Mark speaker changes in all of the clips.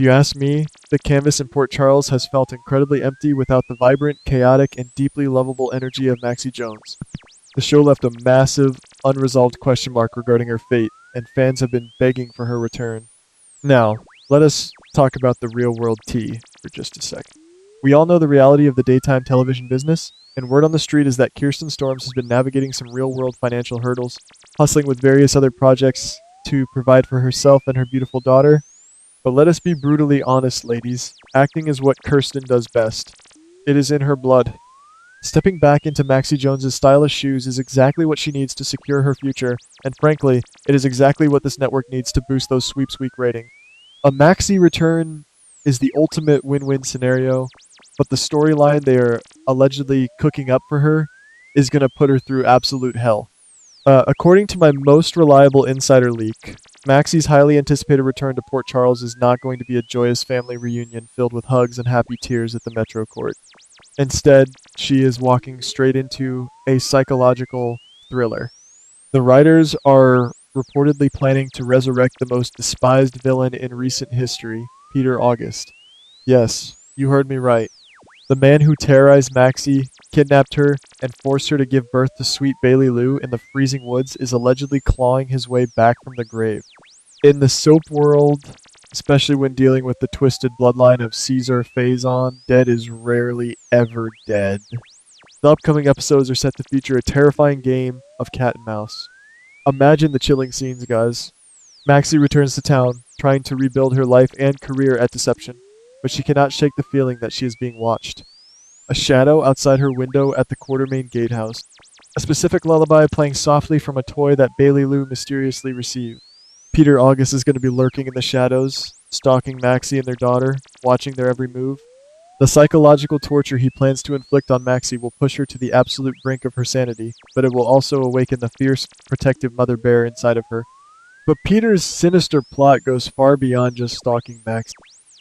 Speaker 1: you ask me, the canvas in Port Charles has felt incredibly empty without the vibrant, chaotic, and deeply lovable energy of Maxie Jones. The show left a massive, unresolved question mark regarding her fate, and fans have been begging for her return. Now, let us talk about the real world tea for just a second. We all know the reality of the daytime television business, and word on the street is that Kirsten Storms has been navigating some real world financial hurdles, hustling with various other projects to provide for herself and her beautiful daughter. But let us be brutally honest, ladies. Acting is what Kirsten does best. It is in her blood. Stepping back into Maxie Jones's stylish shoes is exactly what she needs to secure her future, and frankly, it is exactly what this network needs to boost those sweeps week ratings. A Maxie return is the ultimate win-win scenario, but the storyline they are allegedly cooking up for her is going to put her through absolute hell. According to my most reliable insider leak, Maxie's highly anticipated return to Port Charles is not going to be a joyous family reunion filled with hugs and happy tears at the Metro Court. Instead, she is walking straight into a psychological thriller. The writers are reportedly planning to resurrect the most despised villain in recent history, Peter August. Yes, you heard me right. The man who terrorized Maxie, kidnapped her, and forced her to give birth to sweet Bailey Lou in the freezing woods is allegedly clawing his way back from the grave. In the soap world, especially when dealing with the twisted bloodline of Caesar Phazon, dead is rarely ever dead. The upcoming episodes are set to feature a terrifying game of cat and mouse. Imagine the chilling scenes, guys. Maxie returns to town, trying to rebuild her life and career at Deception, but she cannot shake the feeling that she is being watched. A shadow outside her window at the Quartermain Gatehouse. A specific lullaby playing softly from a toy that Bailey Lou mysteriously received. Peter August is going to be lurking in the shadows, stalking Maxie and their daughter, watching their every move. The psychological torture he plans to inflict on Maxie will push her to the absolute brink of her sanity, but it will also awaken the fierce, protective mother bear inside of her. But Peter's sinister plot goes far beyond just stalking Maxie.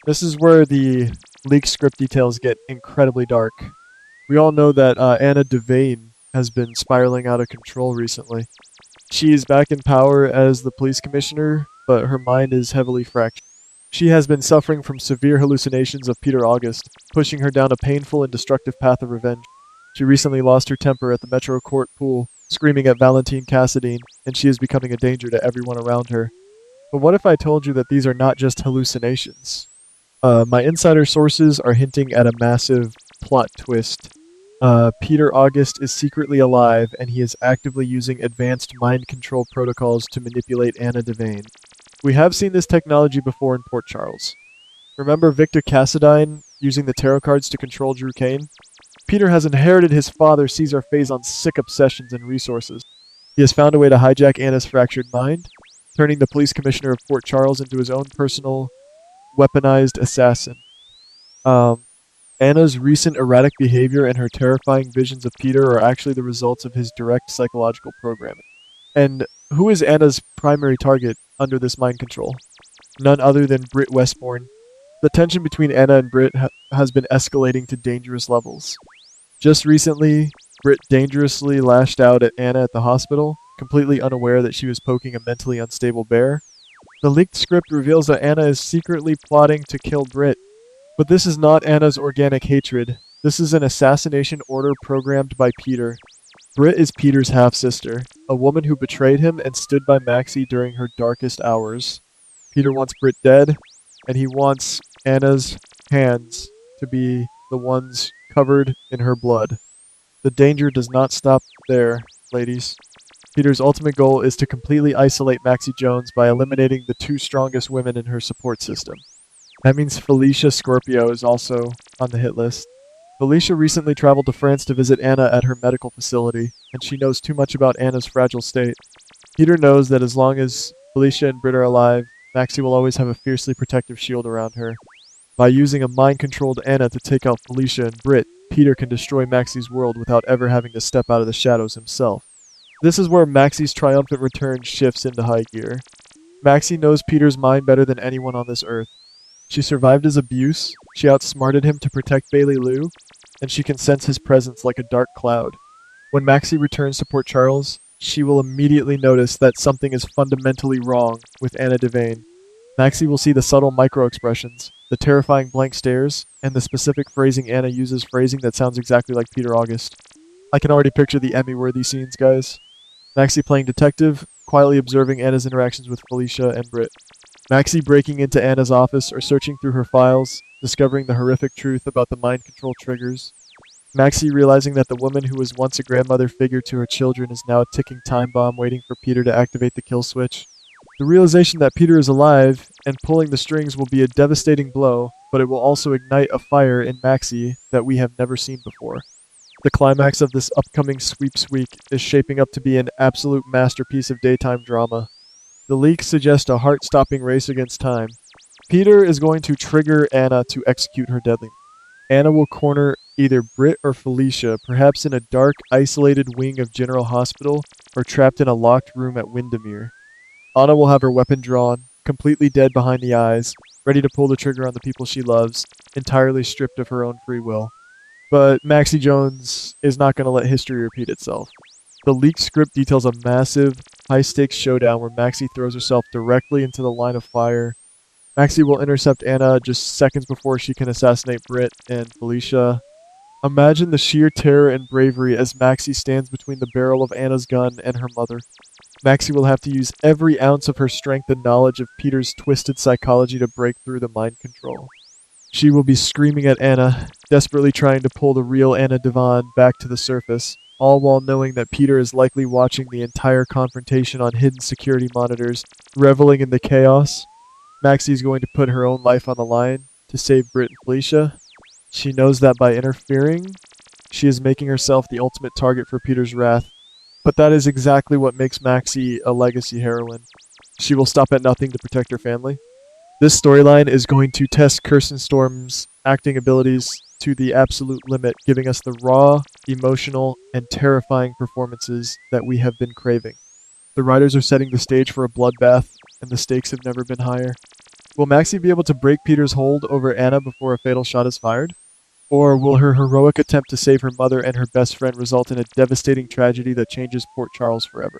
Speaker 1: This is where the leaked script details get incredibly dark. We all know that Anna Devane has been spiraling out of control recently. She is back in power as the police commissioner, but her mind is heavily fractured. She has been suffering from severe hallucinations of Peter August, pushing her down a painful and destructive path of revenge. She recently lost her temper at the Metro Court pool, screaming at Valentine Cassadine, and she is becoming a danger to everyone around her. But what if I told you that these are not just hallucinations? My insider sources are hinting at a massive plot twist. Peter August is secretly alive, and he is actively using advanced mind control protocols to manipulate Anna Devane. We have seen this technology before in Port Charles. Remember Victor Cassadine using the tarot cards to control Drew Kane? Peter has inherited his father Caesar Phazon's sick obsessions and resources. He has found a way to hijack Anna's fractured mind, turning the police commissioner of Port Charles into his own personal weaponized assassin. Anna's recent erratic behavior and her terrifying visions of Peter are actually the results of his direct psychological programming. And who is Anna's primary target under this mind control? None other than Britt Westbourne. The tension between Anna and Britt has been escalating to dangerous levels. Just recently, Britt dangerously lashed out at Anna at the hospital, completely unaware that she was poking a mentally unstable bear. The leaked script reveals that Anna is secretly plotting to kill Britt. But this is not Anna's organic hatred. This is an assassination order programmed by Peter. Britt is Peter's half-sister, a woman who betrayed him and stood by Maxie during her darkest hours. Peter wants Britt dead, and he wants Anna's hands to be the ones covered in her blood. The danger does not stop there, ladies. Peter's ultimate goal is to completely isolate Maxie Jones by eliminating the two strongest women in her support system. That means Felicia Scorpio is also on the hit list. Felicia recently traveled to France to visit Anna at her medical facility, and she knows too much about Anna's fragile state. Peter knows that as long as Felicia and Britt are alive, Maxie will always have a fiercely protective shield around her. By using a mind-controlled Anna to take out Felicia and Britt, Peter can destroy Maxie's world without ever having to step out of the shadows himself. This is where Maxie's triumphant return shifts into high gear. Maxie knows Peter's mind better than anyone on this earth. She survived his abuse, she outsmarted him to protect Bailey Lou, and she can sense his presence like a dark cloud. When Maxie returns to Port Charles, she will immediately notice that something is fundamentally wrong with Anna Devane. Maxie will see the subtle micro-expressions, the terrifying blank stares, and the specific phrasing Anna uses, phrasing that sounds exactly like Peter August. I can already picture the Emmy-worthy scenes, guys. Maxie playing detective, quietly observing Anna's interactions with Felicia and Britt. Maxie breaking into Anna's office or searching through her files, discovering the horrific truth about the mind control triggers. Maxie realizing that the woman who was once a grandmother figure to her children is now a ticking time bomb waiting for Peter to activate the kill switch. The realization that Peter is alive and pulling the strings will be a devastating blow, but it will also ignite a fire in Maxie that we have never seen before. The climax of this upcoming Sweeps Week is shaping up to be an absolute masterpiece of daytime drama. The leaks suggest a heart-stopping race against time. Peter is going to trigger Anna to execute her deadly. Anna will corner either Britt or Felicia, perhaps in a dark, isolated wing of General Hospital or trapped in a locked room at Windermere. Anna will have her weapon drawn, completely dead behind the eyes, ready to pull the trigger on the people she loves, entirely stripped of her own free will. But Maxie Jones is not going to let history repeat itself. The leaked script details a massive, high-stakes showdown where Maxie throws herself directly into the line of fire. Maxie will intercept Anna just seconds before she can assassinate Britt and Felicia. Imagine the sheer terror and bravery as Maxie stands between the barrel of Anna's gun and her mother. Maxie will have to use every ounce of her strength and knowledge of Peter's twisted psychology to break through the mind control. She will be screaming at Anna, desperately trying to pull the real Anna Devon back to the surface, all while knowing that Peter is likely watching the entire confrontation on hidden security monitors, reveling in the chaos. Maxie is going to put her own life on the line to save Britt and Felicia. She knows that by interfering, she is making herself the ultimate target for Peter's wrath. But that is exactly what makes Maxie a legacy heroine. She will stop at nothing to protect her family. This storyline is going to test Kirsten Storm's acting abilities to the absolute limit, giving us the raw, emotional, and terrifying performances that we have been craving. The writers are setting the stage for a bloodbath, and the stakes have never been higher. Will Maxie be able to break Peter's hold over Anna before a fatal shot is fired? Or will her heroic attempt to save her mother and her best friend result in a devastating tragedy that changes Port Charles forever?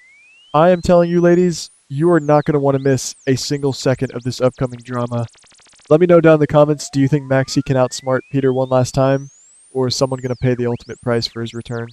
Speaker 1: I am telling you, ladies, you are not going to want to miss a single second of this upcoming drama. Let me know down in the comments, do you think Maxie can outsmart Peter one last time? Or is someone going to pay the ultimate price for his return?